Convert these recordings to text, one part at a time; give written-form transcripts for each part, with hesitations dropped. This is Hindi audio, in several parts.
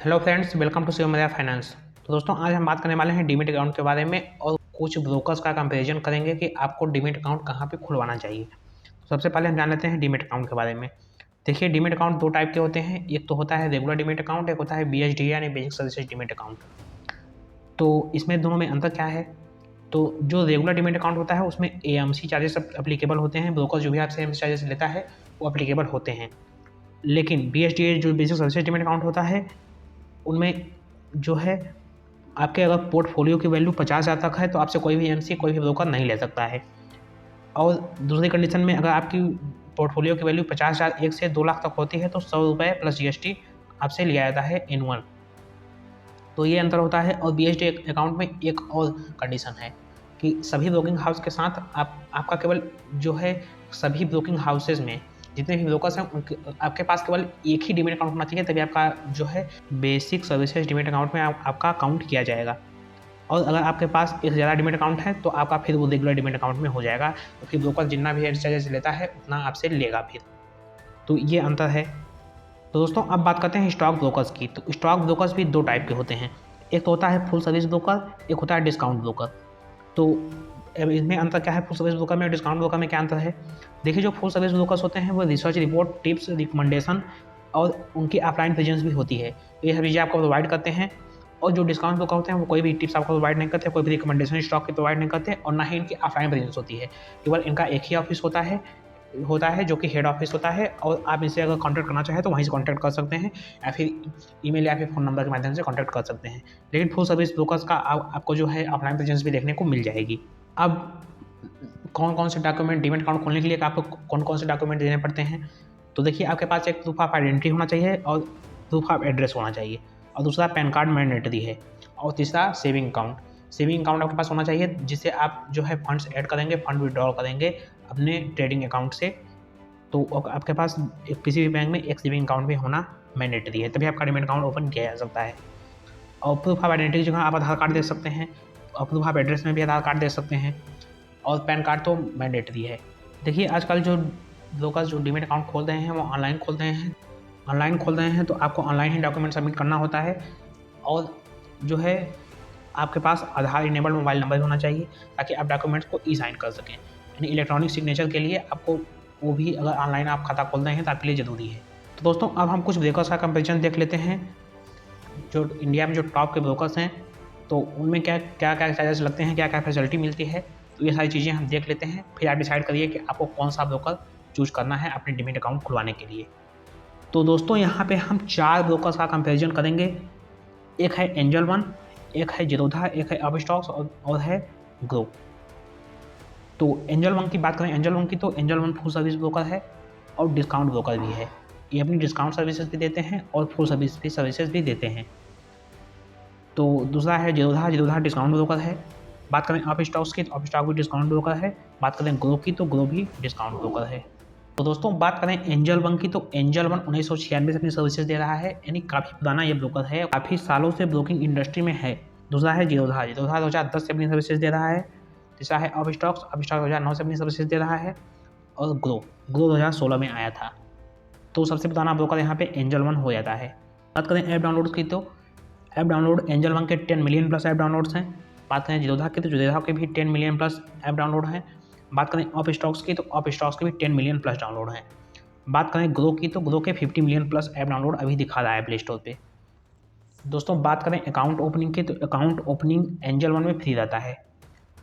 Hello friends, welcome to Shivmaya finance. तो दोस्तों, आज हम बात करने वाले हैं डीमैट अकाउंट के बारे में और कुछ ब्रोकर्स का कंपैरिजन करेंगे कि आपको डीमैट अकाउंट कहाँ पे खुलवाना चाहिए। तो सबसे पहले हम जान लेते हैं डीमैट अकाउंट के बारे में। देखिए, डीमैट अकाउंट दो टाइप के होते हैं। एक तो होता है रेगुलर डीमैट अकाउंट, एक होता है BSD यानी बेसिक सर्विसेज डीमैट अकाउंट। तो इसमें दोनों में अंतर क्या है? तो जो रेगुलर डीमैट अकाउंट होता है उसमें AMC चार्जेस अप्लीकेबल होते हैं। ब्रोकर जो भी आपसे AMC चार्जेस लेता है वो अप्लीकेबल होते हैं। लेकिन BSD जो बेसिक सर्विसेज डीमैट अकाउंट होता है उनमें जो है आपके अगर पोर्टफोलियो की वैल्यू 50,000 तक है तो आपसे कोई भी एमसी कोई भी ब्रोकर नहीं ले सकता है। और दूसरी कंडीशन में अगर आपकी पोर्टफोलियो की वैल्यू 50,000 1 से 2 लाख तक होती है तो 100 रुपये प्लस GST आपसे लिया जाता है एनुअल। तो ये अंतर होता है। और BSD अकाउंट में एक और कंडीशन है कि सभी ब्रोकिंग हाउस के साथ आपका केवल जो है सभी ब्रोकिंग हाउसेज में जितने भी ब्रोकर्स हैं उनके आपके पास केवल एक ही डीमैट अकाउंट होना चाहिए, तभी आपका जो है बेसिक सर्विसेज डीमैट अकाउंट में आपका अकाउंट किया जाएगा। और अगर आपके पास एक ज़्यादा डीमैट अकाउंट है तो आपका फिर वो रेगुलर डीमैट अकाउंट में हो जाएगा। तो फिर ब्रोकर जितना भी चार्जेस लेता है उतना आपसे लेगा फिर। तो ये अंतर है। तो दोस्तों, अब बात करते हैं स्टॉक ब्रोकर्स की। तो स्टॉक ब्रोकर्स भी दो टाइप के होते हैं। एक तो होता है फुल सर्विस ब्रोकर, एक होता है डिस्काउंट ब्रोकर। तो इसमें अंतर क्या है? फुल सर्विस ब्रोकर में और डिस्काउंट ब्रोकर में क्या अंतर है? देखिए, जो फुल सर्विस ब्रोकर्स होते हैं वो रिसर्च रिपोर्ट, टिप्स, रिकमेंडेशन और उनकी ऑफलाइन प्रेजेंस भी होती है। तो ये सब चीज़ें आपको प्रोवाइड करते हैं। और जो डिस्काउंट ब्रोकर होते हैं वो कोई भी टिप्स आपको प्रोवाइड नहीं करते, कोई भी रिकमेंडेशन स्टॉक की प्रोवाइड नहीं करते और ना ही इनकी ऑफलाइन प्रेजेंस होती है। केवल इनका एक ही ऑफिस होता है जो कि हेड ऑफिस होता है। और आप इनसे अगर कॉन्टैक्ट करना चाहें तो वहीं से कॉन्टैक्ट कर सकते हैं या फिर ईमेल या फिर फ़ोन नंबर के माध्यम से कॉन्टैक्ट कर सकते हैं। लेकिन फुल सर्विस ब्रोकर्स का आपको जो है ऑफलाइन प्रेजेंस भी देखने को मिल जाएगी। अब कौन कौन से डॉक्यूमेंट डीमैट अकाउंट खोलने के लिए आपको कौन कौन से डॉक्यूमेंट देने पड़ते हैं? तो देखिए, आपके पास एक प्रूफ ऑफ आइडेंटिटी होना चाहिए और प्रूफ ऑफ एड्रेस होना चाहिए और दूसरा पैन कार्ड मैंडेटरी है और तीसरा सेविंग अकाउंट। सेविंग अकाउंट आपके पास होना चाहिए जिससे आप जो है फंड्स ऐड करेंगे, फंड विड्रॉल करेंगे अपने ट्रेडिंग अकाउंट से। तो आपके पास किसी भी बैंक में एक सेविंग अकाउंट भी होना मैंडेटरी है, तभी आपका डीमैट अकाउंट ओपन किया जा सकता है। और प्रूफ ऑफ आइडेंटिटी की जगह आप आधार कार्ड दे सकते हैं और प्रूफ ऑफ एड्रेस में भी आधार कार्ड दे सकते हैं और पैन कार्ड तो मैंडेटरी है। देखिए, आजकल जो ब्रोकर्स जो डीमैट अकाउंट खोल रहे हैं वो ऑनलाइन खोल रहे हैं तो आपको ऑनलाइन ही डॉक्यूमेंट सबमिट करना होता है। और जो है आपके पास आधार इनेबल्ड मोबाइल नंबर होना चाहिए ताकि आप डॉक्यूमेंट्स को ई साइन कर सकें। यानी इलेक्ट्रॉनिक सिग्नेचर के लिए आपको वो भी अगर ऑनलाइन आप खाता खोल रहे हैं तो आपके लिए ज़रूरी है। तो दोस्तों, अब हम कुछ ब्रोकर्स का कंपेरिजन देख लेते हैं। जो इंडिया में जो टॉप के ब्रोकर्स हैं तो उनमें क्या क्या चार्जेस लगते हैं, क्या क्या फैसिलिटी मिलती है, तो ये सारी चीज़ें हम देख लेते हैं। फिर आप डिसाइड करिए कि आपको कौन सा ब्रोकर चूज़ करना है अपने डीमैट अकाउंट खुलवाने के लिए। तो दोस्तों, यहाँ पे हम 4 ब्रोकर्स का कंपैरिजन करेंगे। एक है एंजल वन, एक है जीरोधा, एक है अपस्टॉक्स और है ग्रो। तो एंजल वन की बात करें, तो angel one full service broker है और डिस्काउंट ब्रोकर भी है। ये अपनी डिस्काउंट सर्विसेज भी देते हैं और फुल सर्विसेज भी देते हैं। तो दूसरा है जीरोधा डिस्काउंट ब्रोकर है। बात करें अप स्टॉक्स की तो अप स्टॉक भी डिस्काउंट ब्रोकर है। बात करें ग्रो की तो ग्रो भी डिस्काउंट ब्रोकर है। तो दोस्तों, बात करें एंजल वन की तो एंजल वन 1996 से अपनी सर्विसेज दे रहा है, यानी काफ़ी पुराना ये ब्रोकर है, काफ़ी सालों से ब्रोकिंग इंडस्ट्री में है। दूसरा है जीरोधा 2010 से अपनी सर्विसेज दे रहा है। तीसरा है अप स्टॉक्स 2009 से अपनी सर्विसेज दे रहा है। और ग्रो 2016 में आया था। तो सबसे पुराना ब्रोकर यहाँ पे एंजल वन हो जाता है। बात करें ऐप डाउनलोड्स की तो ऐप डाउनलोड एंजल वन के 10 मिलियन प्लस ऐप डाउनलोड्स हैं। बात करें जीरोधा की तो जीरोधा के भी 10 मिलियन प्लस ऐप डाउनलोड हैं। बात करें अप स्टॉक्स की तो अप स्टॉक्स के भी 10 मिलियन प्लस डाउनलोड हैं। बात करें ग्रो की तो ग्रो के 50 मिलियन प्लस ऐप डाउनलोड अभी दिखा रहा है प्ले स्टोर पे। दोस्तों, बात करें अकाउंट ओपनिंग की तो अकाउंट ओपनिंग एंजल वन में फ्री रहता है।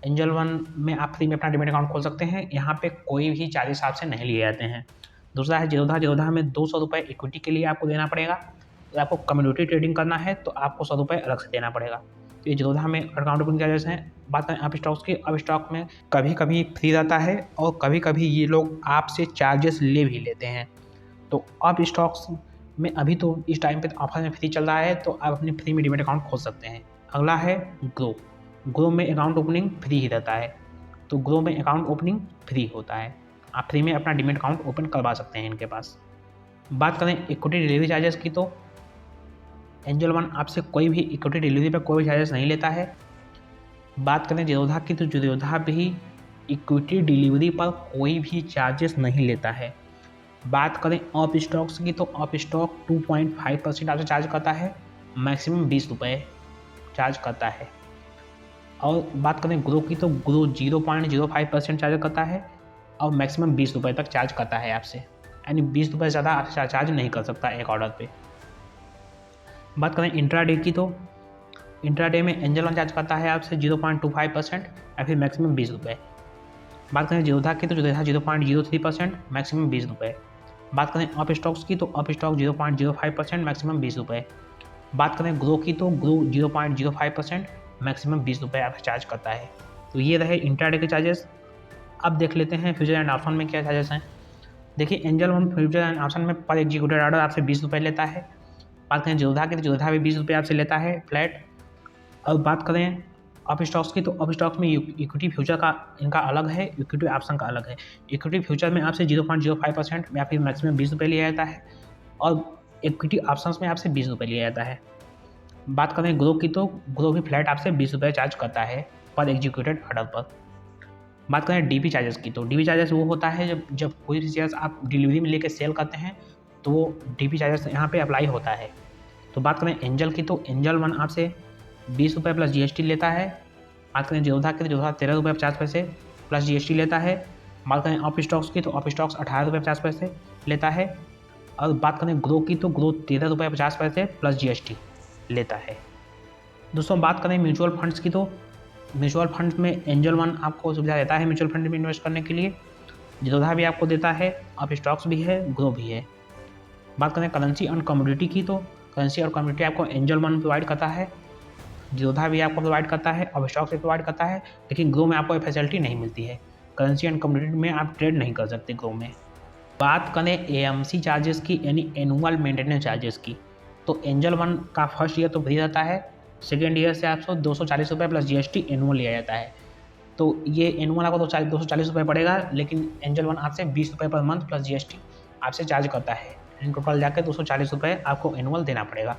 एंजल वन में आप फ्री में अपना डीमैट अकाउंट खोल सकते हैं। यहाँ पे कोई भी चार्जेस आपसे नहीं लिए जाते हैं। दूसरा है जीरोधा में 200 रुपये इक्विटी के लिए आपको देना पड़ेगा। अगर आपको कम्युनिटी ट्रेडिंग करना है तो आपको 100 रुपये अलग से देना पड़ेगा। तो ये जीरोधा में अकाउंट ओपनिंग चार्जेस हैं। बात करें अप स्टॉक्स की, अप स्टॉक में कभी कभी फ्री रहता है और कभी कभी ये लोग आपसे चार्जेस ले भी लेते हैं। तो अप स्टॉक्स में अभी तो इस टाइम पे ऑफर में फ्री चल रहा है तो आप अपने फ्री में डीमैट अकाउंट खोल सकते हैं। अगला है ग्रो में अकाउंट ओपनिंग फ्री ही रहता है। तो ग्रो में अकाउंट ओपनिंग फ्री होता है, आप फ्री में अपना डीमैट अकाउंट ओपन करवा सकते हैं इनके पास। बात करें इक्विटी डिलीवरी चार्जेस की तो एंजल वन आपसे कोई भी इक्विटी डिलीवरी पर कोई चार्जेस नहीं लेता है। बात करें जीरोधा की तो जीरोधा भी इक्विटी डिलीवरी पर कोई भी चार्जेस नहीं लेता है। बात करें अप स्टॉक्स की तो अप स्टॉक 2.5% आपसे चार्ज करता है मैक्सिमम 20 रुपये चार्ज करता है। और बात करें ग्रो की तो ग्रो 0.05% चार्ज करता है और मैक्सिमम 20 रुपये तक चार्ज करता है आपसे, यानी 20 रुपये ज़्यादा आपसे चार्ज नहीं कर सकता एक ऑर्डर पे। बात करें इंट्राडे की तो इंट्राडे में एंजल वन चार्ज करता है आपसे 0.25% या फिर मैक्सिमम 20 रुपये। बात करें जिरोधा की तो जिरोधा 0.03% मैक्सिमम 20 रुपये। बात करें अप स्टॉक्स की तो अप स्टॉक 0.05% मैक्सिमम 20 रुपये। बात करें ग्रो की तो ग्रो 0.05% मैक्सिमम 20 रुपये आपसे चार्ज करता है। तो ये रहे इंट्राडे के चार्जेस। अब देख लेते हैं फ्यूचर एंड ऑप्शन में क्या चार्जेस हैं। देखिए angel one future and option में पर एग्जीक्यूटेड ऑर्डर आपसे 20 रुपये लेता है। बात करें जिरोधा की तो जिरोधा भी 20 रुपये आपसे लेता है फ्लैट। और बात करें अप स्टॉक्स की तो अप स्टॉक्स में इक्विटी फ्यूचर का इनका अलग है, इक्विटी ऑप्शन का अलग है। इक्विटी फ्यूचर में आपसे 0.05% या फिर मैक्सिमम 20 रुपये लिया जाता है और इक्विटी ऑप्शंस में आपसे 20 रुपये लिया जाता है। बात करें ग्रो की तो ग्रो भी फ्लैट आपसे 20 रुपये चार्ज करता है पर एग्जीक्यूटेड ऑर्डर पर। बात करें डीपी चार्जेस की तो डीपी चार्जेस वो होता है जब कोई भी शेयर्स आप डिलीवरी में लेकर सेल करते हैं तो वो डीपी चार्जेस यहाँ पे अप्लाई होता है। तो बात करें एंजल की तो एंजल वन आपसे 20 रुपये प्लस GST लेता है। बात करें जिरोधा की तो जिरोधा 13 रुपये 50 पैसे प्लस GST लेता है। बात करें अप स्टॉक्स की तो अप स्टॉक्स 18 रुपये 50 पैसे लेता है। और बात करें ग्रो की तो ग्रो 13 रुपये 50 पैसे प्लस GST लेता है। दोस्तों बात करें म्यूचुअल फंड्स की तो म्यूचुअल फंड्स में एंजल वन आपको सुविधा देता है म्यूचुअल फंड में इन्वेस्ट करने के लिए। जिरोधा भी आपको देता है, अप स्टॉक्स भी है, ग्रो भी है। बात करें करेंसी एंड कमोडिटी की तो करेंसी और कमोडिटी आपको एंजल वन प्रोवाइड करता है, जिरोधा भी आपको प्रोवाइड करता है, अब स्टॉक से प्रोवाइड करता है, लेकिन ग्रो में आपको ये फैसिलिटी नहीं मिलती है। करेंसी एंड कमोडिटी में आप ट्रेड नहीं कर सकते ग्रो में। बात करें AMC चार्जेस की यानी एनुअल मेंटेनेंस चार्जेस की तो एंजल वन का फर्स्ट ईयर तो फ्री रहता है, सेकेंड ईयर से आपको 240 रुपये प्लस GST एनुअल लिया जाता है। तो ये एनुअल आपको 240 रुपये पड़ेगा, लेकिन एंजल वन आपसे 20 रुपये पर मंथ प्लस GST आपसे चार्ज करता है। इन टोटल जाकर 240 रुपये आपको एनुअल देना पड़ेगा।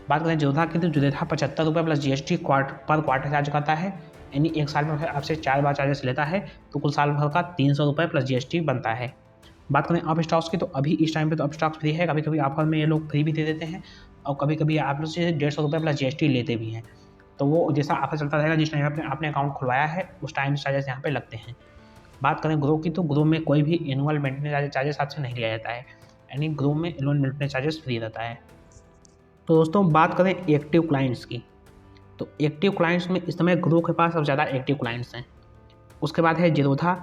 बात करें जिरोधा की तो जिरोधा 75 रुपये प्लस GST पर क्वार्टर चार्ज करता है, यानी एक साल में आपसे 4 बार चार्जेस लेता है, तो कुल साल भर का 300 रुपये प्लस GST बनता है। बात करें अप स्टॉक्स की तो अभी इस टाइम पे तो अप स्टॉक्स फ्री है, कभी कभी ऑफर में ये लोग फ्री भी दे देते हैं और कभी कभी आप लोग से 150 रुपये प्लस GST लेते भी हैं। तो वो जैसा ऑफर चलता रहेगा, जिस टाइम आपने अकाउंट खुलवाया है उस टाइम चार्जेस यहाँ पे लगते हैं। बात करें ग्रो की तो ग्रो में कोई भी एनुअल मेंटेनेंस चार्जेस आपसे नहीं लिया जाता है, यानी ग्रो में एनुअल मेंटेनेंस चार्जेस फ्री रहता है। तो दोस्तों बात करें एक्टिव क्लाइंट्स की तो एक्टिव क्लाइंट्स में इस समय ग्रो के पास सबसे ज़्यादा एक्टिव क्लाइंट्स हैं, उसके बाद है जिरोधा,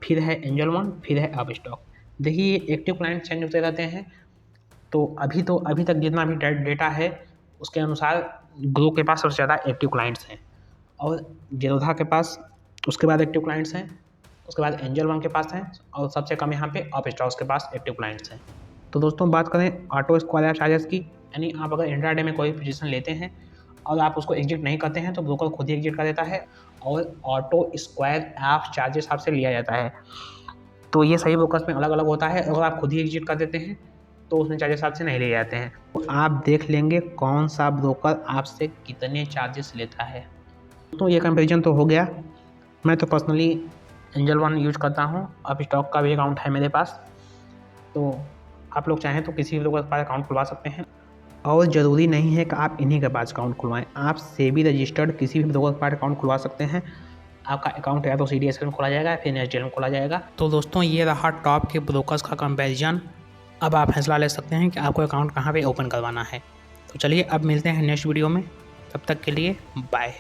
फिर है एंजल वन, फिर है अप स्टॉक। देखिए ये एक्टिव क्लाइंट चेंज होते रहते हैं, तो अभी तक जितना भी डेटा है उसके अनुसार ग्रो के पास सबसे ज़्यादा एक्टिव क्लाइंट्स हैं और जिरोधा के पास उसके बाद एक्टिव क्लाइंट्स हैं, उसके बाद एंजल वन के पास हैं और सबसे कम यहाँ पे अप स्टॉक्स के पास एक्टिव क्लाइंट्स हैं। तो दोस्तों बात करें ऑटो स्क्वायर चार्जेस की, यानी आप अगर इंट्राडे में कोई पोजीशन लेते हैं और आप उसको एग्जिट नहीं करते हैं तो ब्रोकर खुद ही एग्जिट कर देता है और ऑटो स्क्वायर ऐप चार्जेस आपसे लिया जाता है। तो ये सही ब्रोकर्स में अलग अलग होता है, अगर आप खुद ही एग्जिट कर देते हैं तो उसमें चार्जेस आपसे नहीं लिए जाते हैं। तो आप देख लेंगे कौन सा ब्रोकर आपसे कितने चार्जेस लेता है। तो ये कंपेरिजन तो हो गया। मैं तो पर्सनली एंजल वन यूज करता हूँ, अब स्टॉक का भी अकाउंट है मेरे पास, तो आप लोग चाहें तो किसी भी ब्रोकर के पास अकाउंट खुलवा सकते हैं और ज़रूरी नहीं है कि आप इन्हीं के पास अकाउंट खुलवाएं, आप सेबी रजिस्टर्ड किसी भी ब्रोकर के पास अकाउंट खुलवा सकते हैं। आपका अकाउंट या तो CDSL में खोला जाएगा फिर NSDL में खोला जाएगा। तो दोस्तों ये रहा टॉप के ब्रोकर्स का कंपैरिजन। अब आप फैसला ले सकते हैं कि आपको अकाउंट कहाँ पे ओपन करवाना है। तो चलिए अब मिलते हैं नेक्स्ट वीडियो में, तब तक के लिए बाय।